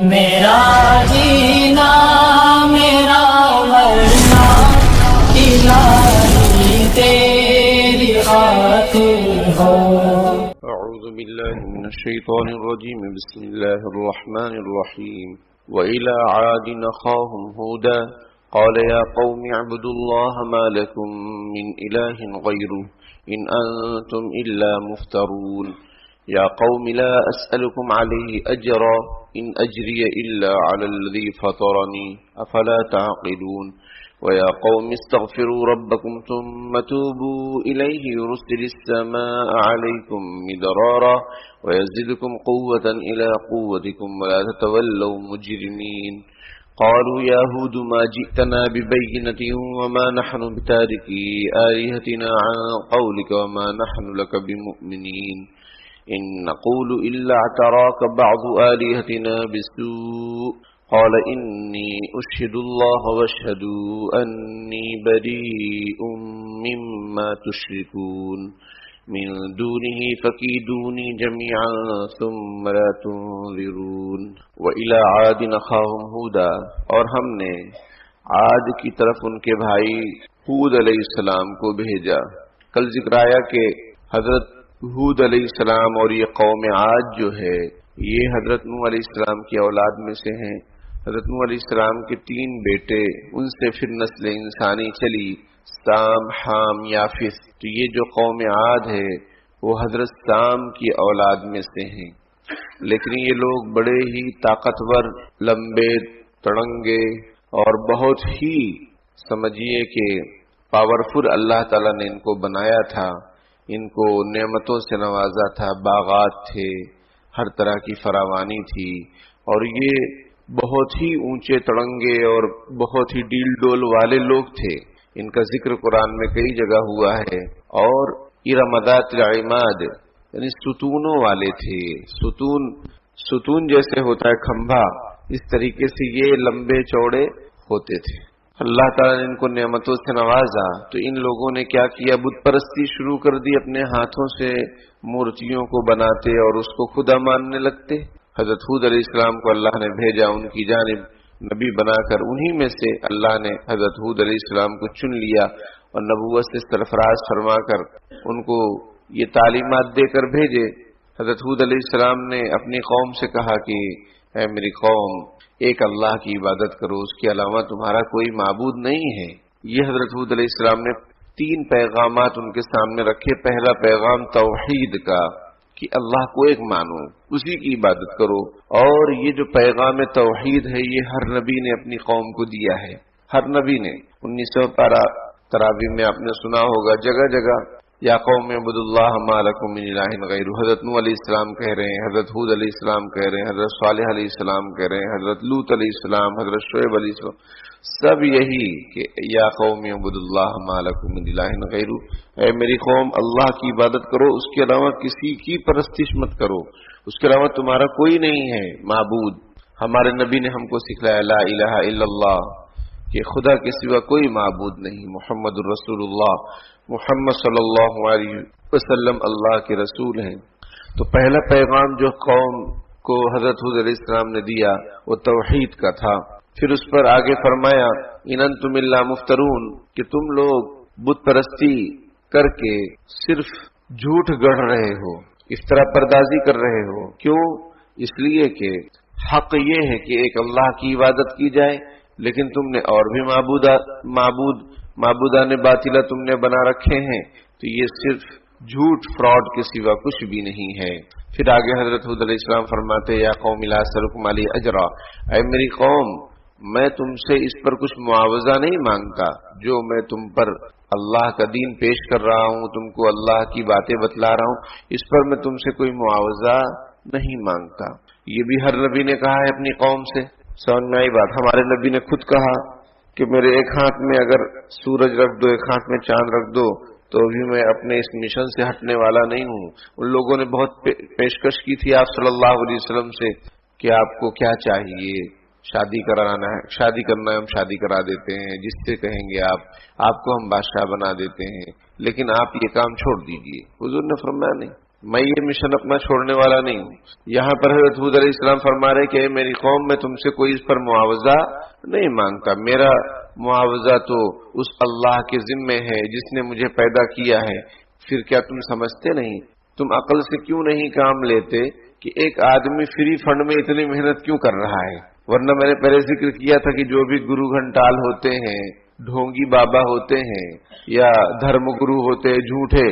میرا جینا میرا مرنا الہی تیری خاطر ہو. اعوذ باللہ من الشیطان الرجیم بسم اللہ الرحمن الرحیم. وإلى عاد أخاهم هودا قال يا قوم اعبدوا الله ما لكم من إله غيره إن أنتم إلا مفترون. يا قوم لا أسألكم عليه أجرا إن أجري إلا على الذي فطرني أفلا تعقلون. ويا قوم استغفروا ربكم ثم توبوا إليه يرسل السماء عليكم مدرارا ويزدكم قوة إلى قوتكم ولا تتولوا مجرمين. قالوا يا هود ما جئتنا ببينة وما نحن بتاركي آلهتنا عن قولك وما نحن لك بمؤمنين إن نقول إلا اعتراك بعض آلهتنا بسوء. قال إني أشهد الله واشهدوا أني بريء مما تشركون من دونه فكيدوني جميعا ثم لا تنظرون. وإلى عاد أخاهم هودا، اور ہم نے عاد کی طرف ان کے بھائی ہود علیہ السلام کو بھیجا. کل ذکر آیا کہ حضرت ہود علیہ السلام اور یہ قوم عاد جو ہے یہ حضرت نوح علیہ السلام کی اولاد میں سے ہیں. حضرت نوح علیہ السلام کے 3 بیٹے، ان سے پھر نسل انسانی چلی، سام، حام، یافث. تو یہ جو قوم عاد ہے وہ حضرت سام کی اولاد میں سے ہیں. لیکن یہ لوگ بڑے ہی طاقتور، لمبے، تڑنگے اور بہت ہی سمجھیے کہ پاورفل اللہ تعالیٰ نے ان کو بنایا تھا. ان کو نعمتوں سے نوازا تھا، باغات تھے، ہر طرح کی فراوانی تھی، اور یہ بہت ہی اونچے تڑنگے اور بہت ہی ڈیل ڈول والے لوگ تھے. ان کا ذکر قرآن میں کئی جگہ ہوا ہے. اور ارم ذات العماد یعنی ستونوں والے تھے. ستون جیسے ہوتا ہے کھمبا، اس طریقے سے یہ لمبے چوڑے ہوتے تھے. اللہ تعالیٰ نے ان کو نعمتوں سے نوازا تو ان لوگوں نے کیا کیا، بت پرستی شروع کر دی. اپنے ہاتھوں سے مورتیوں کو بناتے اور اس کو خدا ماننے لگتے. حضرت ہود علیہ السلام کو اللہ نے بھیجا ان کی جانب نبی بنا کر. انہی میں سے اللہ نے حضرت ہود علیہ السلام کو چن لیا اور نبوت سے سرفراز فرما کر ان کو یہ تعلیمات دے کر بھیجے. حضرت ہود علیہ السلام نے اپنی قوم سے کہا کہ اے میری قوم، ایک اللہ کی عبادت کرو، اس کے علاوہ تمہارا کوئی معبود نہیں ہے. یہ حضرت ہود علیہ السلام نے 3 پیغامات ان کے سامنے رکھے. پہلا پیغام توحید کا کہ اللہ کو ایک مانو، اسی کی عبادت کرو. اور یہ جو پیغام توحید ہے یہ ہر نبی نے اپنی قوم کو دیا ہے. ہر نبی نے 1900 پارہ تراویح میں آپ نے سنا ہوگا جگہ جگہ یا قوم اعبدوا اللہ ما لکم من الہ غیرہ. حضرت نوح علیہ السلام کہہ رہے ہیں، حضرت ہود علیہ السلام کہہ رہے ہیں، حضرت صالح علیہ السلام کہہ رہے ہیں، حضرت لوط علیہ السلام، حضرت شعیب علیہ السلام، سب یہی کہ یا قوم اعبدوا اللہ ما لکم من الہ غیرہ، اے میری قوم اللہ کی عبادت کرو، اس کے علاوہ کسی کی پرستش مت کرو، اس کے علاوہ تمہارا کوئی نہیں ہے معبود. ہمارے نبی نے ہم کو سکھلایا لا الہ الا اللہ، کہ خدا کے سوا کوئی معبود نہیں. محمد الرسول اللہ، محمد صلی اللہ علیہ وسلم اللہ کے رسول ہیں. تو پہلا پیغام جو قوم کو حضرت ہود علیہ السلام نے دیا وہ توحید کا تھا. پھر اس پر آگے فرمایا ان انتم الا مفترون، کہ تم لوگ بت پرستی کر کے صرف جھوٹ گڑھ رہے ہو، افترا پردازی کر رہے ہو. کیوں؟ اس لیے کہ حق یہ ہے کہ ایک اللہ کی عبادت کی جائے، لیکن تم نے اور بھی معبودان باطلہ تم نے بنا رکھے ہیں. تو یہ صرف جھوٹ، فراڈ کے سوا کچھ بھی نہیں ہے. پھر آگے حضرت ہود علیہ السلام فرماتے یا قوم لا اسألکم علیہ اجرا، اے میری قوم میں تم سے اس پر کچھ معاوضہ نہیں مانگتا. جو میں تم پر اللہ کا دین پیش کر رہا ہوں، تم کو اللہ کی باتیں بتلا رہا ہوں، اس پر میں تم سے کوئی معاوضہ نہیں مانگتا. یہ بھی ہر نبی نے کہا ہے اپنی قوم سے. سمجھ میں آئی بات؟ ہمارے نبی نے خود کہا کہ میرے ایک ہاتھ میں اگر سورج رکھ دو، ایک ہاتھ میں چاند رکھ دو، تو بھی میں اپنے اس مشن سے ہٹنے والا نہیں ہوں. ان لوگوں نے بہت پیشکش کی تھی آپ صلی اللہ علیہ وسلم سے کہ آپ کو کیا چاہیے، شادی کرنا ہے ہم شادی کرا دیتے ہیں، جس سے کہیں گے آپ کو ہم بادشاہ بنا دیتے ہیں، لیکن آپ یہ کام چھوڑ دیجئے. حضور نے فرمایا نہیں، میں یہ مشن اپنا چھوڑنے والا نہیں ہوں۔ یہاں پر حضرت ہود علیہ السلام فرما رہے کہ میری قوم میں تم سے کوئی اس پر معاوضہ نہیں مانگتا، میرا معاوضہ تو اس اللہ کے ذمے ہے جس نے مجھے پیدا کیا ہے۔ پھر کیا تم سمجھتے نہیں، تم عقل سے کیوں نہیں کام لیتے کہ ایک آدمی فری فنڈ میں اتنی محنت کیوں کر رہا ہے؟ ورنہ میں نے پہلے ذکر کیا تھا کہ جو بھی گرو گھنٹال ہوتے ہیں، ڈھونگی بابا ہوتے ہیں یا دھرم گرو ہوتے ہیں جھوٹے،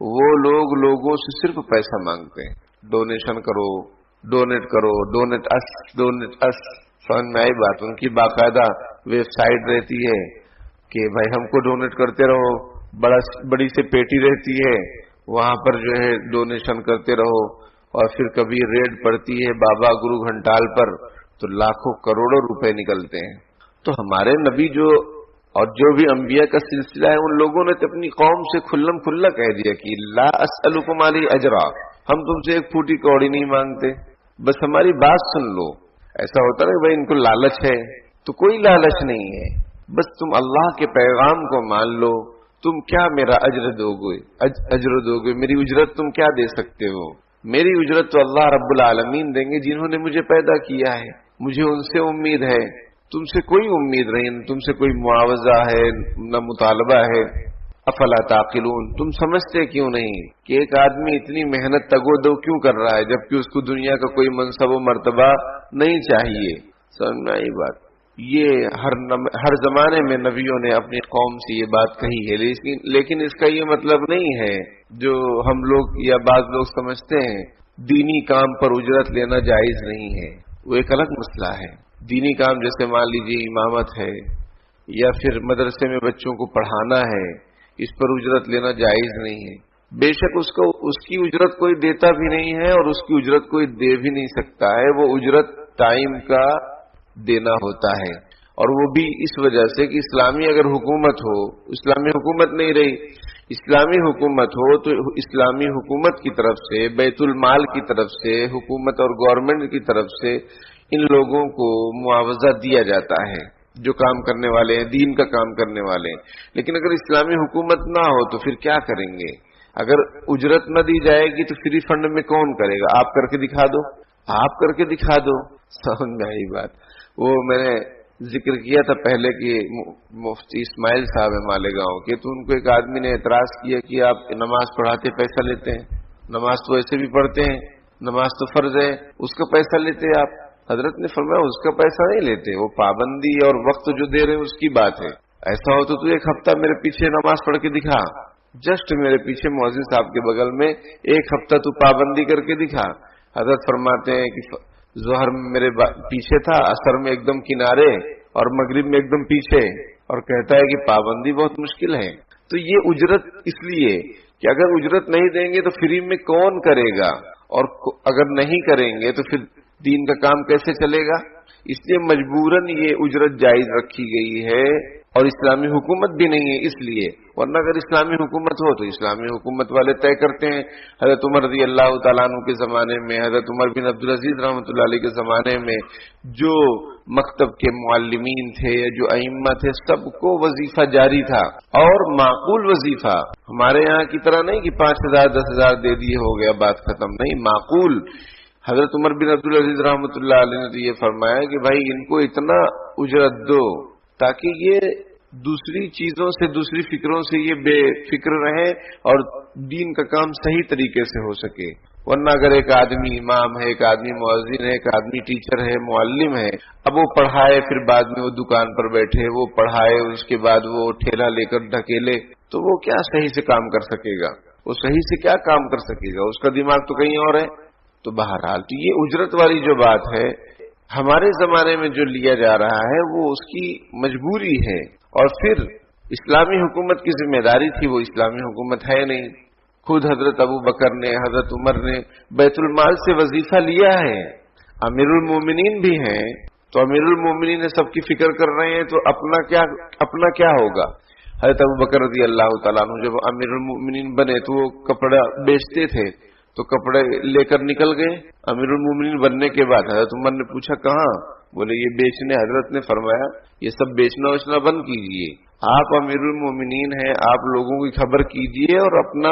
وہ لوگ لوگوں سے صرف پیسہ مانگتے ہیں، ڈونیشن کرو، ڈونیٹ کرو، ڈونیٹ اس۔ سمجھ میں آئی بات؟ ان کی باقاعدہ ویب سائٹ رہتی ہے کہ بھائی ہم کو ڈونیٹ کرتے رہو، بڑی سے پیٹی رہتی ہے، وہاں پر جو ہے ڈونیشن کرتے رہو، اور پھر کبھی ریڈ پڑتی ہے بابا گرو گھنٹال پر تو لاکھوں کروڑوں روپے نکلتے ہیں۔ تو ہمارے نبی اور جو بھی انبیاء کا سلسلہ ہے، ان لوگوں نے تو اپنی قوم سے کھلم کھلا کہہ دیا کہ لا اسألکم علیہ اجرا، ہم تم سے ایک پھوٹی کوڑی نہیں مانگتے، بس ہماری بات سن لو۔ ایسا ہوتا نا بھائی ان کو لالچ ہے، تو کوئی لالچ نہیں ہے، بس تم اللہ کے پیغام کو مان لو۔ تم کیا میرا اجر دو گے، میری اجرت تم کیا دے سکتے ہو؟ میری اجرت تو اللہ رب العالمین دیں گے جنہوں نے مجھے پیدا کیا ہے، مجھے ان سے امید ہے، تم سے کوئی امید نہیں، تم سے کوئی معاوضہ ہے نہ مطالبہ ہے۔ افلا تعقلون، تم سمجھتے کیوں نہیں کہ ایک آدمی اتنی محنت تگو دو کیوں کر رہا ہے جبکہ اس کو دنیا کا کوئی منصب و مرتبہ نہیں چاہیے؟ سمجھ میں آئی بات؟ یہ ہر زمانے میں نبیوں نے اپنی قوم سے یہ بات کہی ہے، لیکن اس کا یہ مطلب نہیں ہے جو ہم لوگ یا بعض لوگ سمجھتے ہیں دینی کام پر اجرت لینا جائز نہیں ہے، وہ ایک الگ مسئلہ ہے۔ دینی کام جیسے مان لیجیے امامت ہے یا پھر مدرسے میں بچوں کو پڑھانا ہے، اس پر اجرت لینا جائز نہیں ہے۔ بے شک اس کی اجرت کوئی دیتا بھی نہیں ہے اور اس کی اجرت کوئی دے بھی نہیں سکتا ہے، وہ اجرت ٹائم کا دینا ہوتا ہے، اور وہ بھی اس وجہ سے کہ اسلامی اگر حکومت ہو، اسلامی حکومت نہیں رہی، اسلامی حکومت ہو تو اسلامی حکومت کی طرف سے، بیت المال کی طرف سے، حکومت اور گورنمنٹ کی طرف سے ان لوگوں کو معاوضہ دیا جاتا ہے جو کام کرنے والے ہیں، دین کا کام کرنے والے ہیں۔ لیکن اگر اسلامی حکومت نہ ہو تو پھر کیا کریں گے؟ اگر اجرت نہ دی جائے گی تو فری فنڈ میں کون کرے گا؟ آپ کر کے دکھا دو، آپ کر کے دکھا دو۔ سمجھ میں آئی بات؟ وہ میں نے ذکر کیا تھا پہلے کہ مفتی اسماعیل صاحب ہے مالیگاؤں کے، تو ان کو ایک آدمی نے اعتراض کیا کہ آپ نماز پڑھاتے پیسہ لیتے ہیں، نماز تو ایسے بھی پڑھتے ہیں، نماز تو فرض ہے، اس کا پیسہ لیتے ہیں آپ؟ حضرت نے فرمایا اس کا پیسہ نہیں لیتے، وہ پابندی اور وقت جو دے رہے ہیں اس کی بات ہے۔ ایسا ہو تو ایک ہفتہ میرے پیچھے نماز پڑھ کے دکھا، جسٹ میرے پیچھے مؤذن صاحب کے بغل میں ایک ہفتہ تو پابندی کر کے دکھا۔ حضرت فرماتے ہیں کہ ظہر میں میرے پیچھے تھا، عصر میں ایک دم کنارے، اور مغرب میں ایک دم پیچھے، اور کہتا ہے کہ پابندی بہت مشکل ہے۔ تو یہ اجرت اس لیے کہ اگر اجرت نہیں دیں گے تو فری میں کون کرے گا، اور اگر نہیں کریں گے تو پھر دین کا کام کیسے چلے گا؟ اس لیے مجبوراً یہ اجرت جائز رکھی گئی ہے، اور اسلامی حکومت بھی نہیں ہے اس لیے، ورنہ اگر اسلامی حکومت ہو تو اسلامی حکومت والے طے کرتے ہیں۔ حضرت عمر رضی اللہ تعالیٰ عنہ کے زمانے میں، حضرت عمر بن عبدالعزیز رحمۃ اللہ علیہ کے زمانے میں جو مکتب کے معلمین تھے، جو ائمہ تھے، سب کو وظیفہ جاری تھا، اور معقول وظیفہ، ہمارے یہاں کی طرح نہیں کہ 5,000 10,000 دے دیے ہو گیا بات ختم، نہیں، معقول۔ حضرت عمر بن عبدالعزیز رحمۃ اللہ علیہ نے تو یہ فرمایا کہ بھائی ان کو اتنا اجرت دو تاکہ یہ دوسری چیزوں سے، دوسری فکروں سے یہ بے فکر رہے اور دین کا کام صحیح طریقے سے ہو سکے۔ ورنہ اگر ایک آدمی امام ہے، ایک آدمی مؤذن ہے، ایک آدمی ٹیچر ہے، معلم ہے، اب وہ پڑھائے، پھر بعد میں وہ دکان پر بیٹھے، وہ پڑھائے، اس کے بعد وہ ٹھیلا لے کر ڈھکیلے، تو وہ کیا صحیح سے کام کر سکے گا؟ وہ صحیح سے کیا کام کر سکے گا؟ اس کا دماغ تو کہیں اور ہے۔ تو بہرحال تو یہ اجرت والی جو بات ہے ہمارے زمانے میں جو لیا جا رہا ہے وہ اس کی مجبوری ہے، اور پھر اسلامی حکومت کی ذمہ داری تھی، وہ اسلامی حکومت ہے نہیں۔ خود حضرت ابو بکر نے، حضرت عمر نے بیت المال سے وظیفہ لیا ہے، امیر المومنین بھی ہیں، تو امیر المومنین سب کی فکر کر رہے ہیں، تو اپنا کیا ہوگا؟ حضرت ابو بکر رضی اللہ تعالیٰ عنہ جب امیر المومنین بنے تو وہ کپڑا بیچتے تھے، تو کپڑے لے کر نکل گئے۔ امیر المومنین بننے کے بعد حضرت عمر نے پوچھا کہاں؟ بولے یہ بیچنے۔ حضرت نے فرمایا یہ سب بیچنا ویچنا بند کیجیے، آپ امیر المومنین ہیں، آپ لوگوں کی خبر کیجیے اور اپنا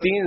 3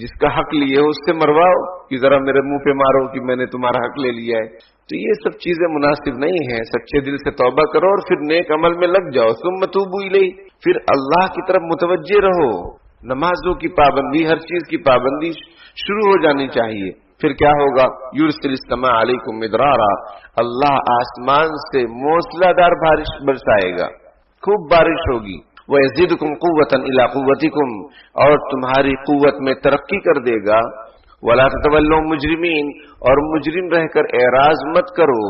جس کا حق لیے ہو اس سے مرواؤ کہ ذرا میرے منہ پہ مارو کہ میں نے تمہارا حق لے لیا ہے. تو یہ سب چیزیں مناسب نہیں ہیں. سچے دل سے توبہ کرو اور پھر نیک عمل میں لگ جاؤ. ثم توبوا الیہ، پھر اللہ کی طرف متوجہ رہو. نمازوں کی پابندی، ہر چیز کی پابندی شروع ہو جانی چاہیے. پھر کیا ہوگا؟ یرسل السماء علیکم مدرارا، اللہ آسمان سے موسلا دار بارش برسائے گا، خوب بارش ہوگی. وَيَزِدُكُمْ قُوَّةً إِلَىٰ قُوَّتِكُمْ، اور تمہاری قوت میں ترقی کر دے گا. وَلَا تَتَوَلَّوْا مُجْرِمِينَ، اور مجرم رہ کر اعراض مت کرو،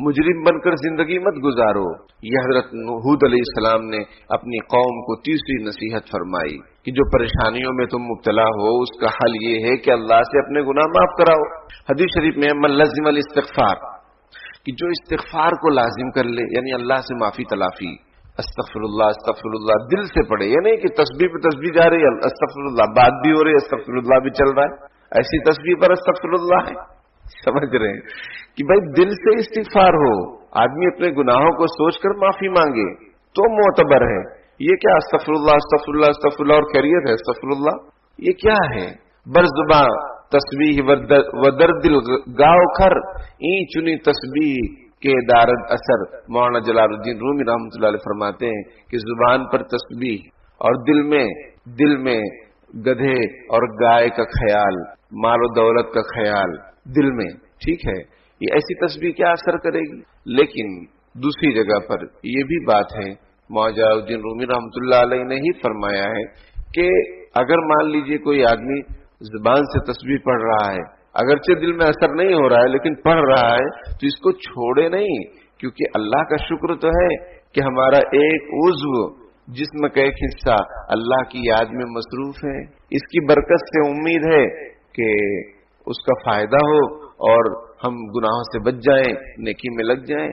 مجرم بن کر زندگی مت گزارو. یہ حضرت ہود علیہ السلام نے اپنی قوم کو تیسری نصیحت فرمائی کہ جو پریشانیوں میں تم مبتلا ہو اس کا حل یہ ہے کہ اللہ سے اپنے گناہ معاف کراؤ. حدیث شریف میں من لزم الاستغفار، کہ جو استغفار کو لازم کر لے، یعنی اللہ سے معافی تلافی، استغفر اللہ دل سے پڑھے. یہ نہیں کہ تسبیح پہ تسبیح جا رہی ہے، استغفر اللہ بات بھی ہو رہی ہے، استغفر اللہ بھی چل رہا ہے، ایسی تسبیح پر استغفر اللہ ہے. سمجھ رہے ہیں کہ بھائی دل سے استغفار ہو، آدمی اپنے گناہوں کو سوچ کر معافی مانگے تو معتبر ہے. یہ کیا استغفر اللہ استغفر اللہ استغفر اللہ اور خیریت ہے؟ استغفر اللہ یہ کیا ہے؟ بر زباں تسبیح و در دل گاؤ کھر، این چنی تسبیح کے دارد اثر. مولانا جلال الدین رومی رحمۃ اللہ علیہ فرماتے ہیں کہ زبان پر تسبیح اور دل میں گدھے اور گائے کا خیال، مال و دولت کا خیال دل میں، ٹھیک ہے، یہ ایسی تسبیح کیا اثر کرے گی؟ لیکن دوسری جگہ پر یہ بھی بات ہے، مولانا جلال الدین رومی رحمۃ اللہ علیہ نے ہی فرمایا ہے کہ اگر مان لیجئے کوئی آدمی زبان سے تسبیح پڑھ رہا ہے، اگرچہ دل میں اثر نہیں ہو رہا ہے لیکن پڑھ رہا ہے، تو اس کو چھوڑے نہیں، کیونکہ اللہ کا شکر تو ہے کہ ہمارا ایک عضو، جسم کا ایک حصہ اللہ کی یاد میں مصروف ہے. اس کی برکت سے امید ہے کہ اس کا فائدہ ہو اور ہم گناہوں سے بچ جائیں، نیکی میں لگ جائیں.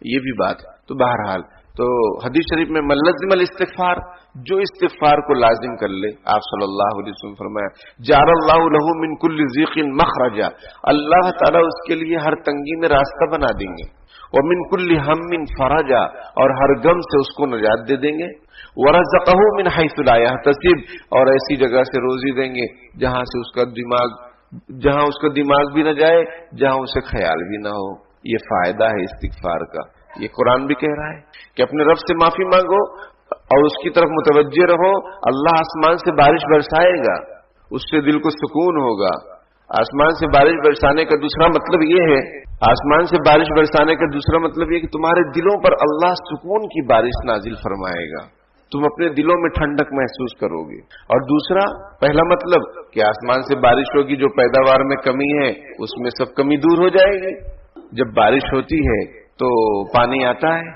یہ بھی بات ہے. تو بہرحال تو حدیث شریف میں من لزم الاستغفار، جو استغفار کو لازم کر لے، آپ صلی اللہ علیہ وسلم فرمایا جعل اللہ له من كل ضيق مخرجا، اللہ تعالیٰ اس کے لیے ہر تنگی میں راستہ بنا دیں گے. ومن كل هم فرجا، اور ہر غم سے اس کو نجات دے دیں گے. ورزقه من حيث لا يحتسب، اور ایسی جگہ سے روزی دیں گے جہاں اس کا دماغ بھی نہ جائے، جہاں اسے خیال بھی نہ ہو. یہ فائدہ ہے استغفار کا. یہ قرآن بھی کہہ رہا ہے کہ اپنے رب سے معافی مانگو اور اس کی طرف متوجہ رہو. اللہ آسمان سے بارش برسائے گا، اس سے دل کو سکون ہوگا. آسمان سے بارش برسانے کا دوسرا مطلب یہ ہے، آسمان سے بارش برسانے کا دوسرا مطلب یہ کہ تمہارے دلوں پر اللہ سکون کی بارش نازل فرمائے گا، تم اپنے دلوں میں ٹھنڈک محسوس کرو گے. اور دوسرا، پہلا مطلب کہ آسمان سے بارش ہوگی، جو پیداوار میں کمی ہے اس میں سب کمی دور ہو جائے گی. جب بارش ہوتی ہے تو پانی آتا ہے،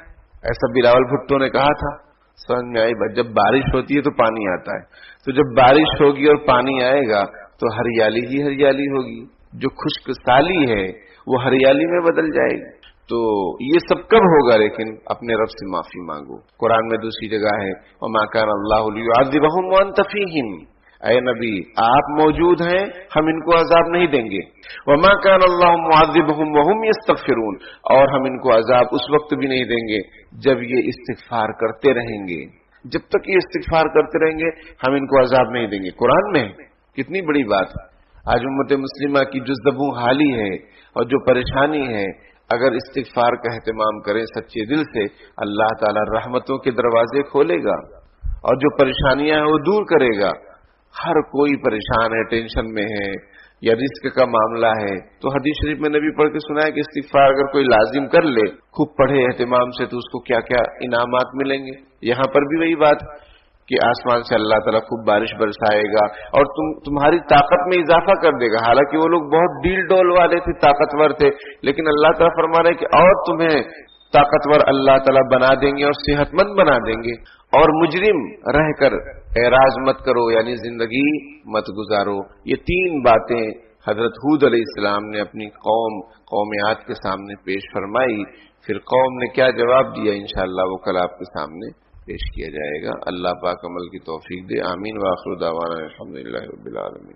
ایسا بلاول بھٹو نے کہا تھا، سمجھ میں آئی بات؟ جب بارش ہوتی ہے تو پانی آتا ہے. تو جب بارش ہوگی اور پانی آئے گا تو ہریالی ہی ہریالی ہوگی، جو خشک سالی ہے وہ ہریالی میں بدل جائے گی. تو یہ سب کب ہوگا؟ لیکن اپنے رب سے معافی مانگو. قرآن میں دوسری جگہ ہے وَمَا كَانَ اللَّهُ لِيُعَذِّبَهُمْ وَأَنْتَ فِيهِمْ، اے نبی آپ موجود ہیں، ہم ان کو عذاب نہیں دیں گے. وَمَا كَانَ اللَّهُ مُعَذِّبَهُمْ وَهُمْ يَسْتَغْفِرُونَ، اور ہم ان کو عذاب اس وقت بھی نہیں دیں گے جب یہ استغفار کرتے رہیں گے. جب تک یہ استغفار کرتے رہیں گے ہم ان کو عذاب نہیں دیں گے. قرآن میں کتنی بڑی بات ہے. آج امت مسلمہ کی جزدبو حالی ہے اور جو پریشانی ہے، اگر استغفار کا اہتمام کریں سچے دل سے، اللہ تعالی رحمتوں کے دروازے کھولے گا اور جو پریشانیاں ہیں وہ دور کرے گا. ہر کوئی پریشان ہے، ٹینشن میں ہے یا رزق کا معاملہ ہے، تو حدیث شریف میں نبی پڑھ کے سنا ہے کہ استغفار اگر کوئی لازم کر لے، خوب پڑھے اہتمام سے، تو اس کو کیا کیا انعامات ملیں گے. یہاں پر بھی وہی بات کہ آسمان سے اللہ تعالیٰ خوب بارش برسائے گا اور تمہاری طاقت میں اضافہ کر دے گا. حالانکہ وہ لوگ بہت ڈیل ڈول والے تھے، طاقتور تھے، لیکن اللہ تعالیٰ فرما رہے کہ اور تمہیں طاقتور اللہ تعالیٰ بنا دیں گے اور صحت مند بنا دیں گے. اور مجرم رہ کر اعراض مت کرو، یعنی زندگی مت گزارو. یہ تین باتیں حضرت ہود علیہ السلام نے اپنی قومیات کے سامنے پیش فرمائی. پھر قوم نے کیا جواب دیا انشاءاللہ وہ کل آپ کے سامنے پیش کیا جائے گا. اللہ پاک عمل کی توفیق دے. آمین. وآخر دعوانا الحمدللہ رب العالمین.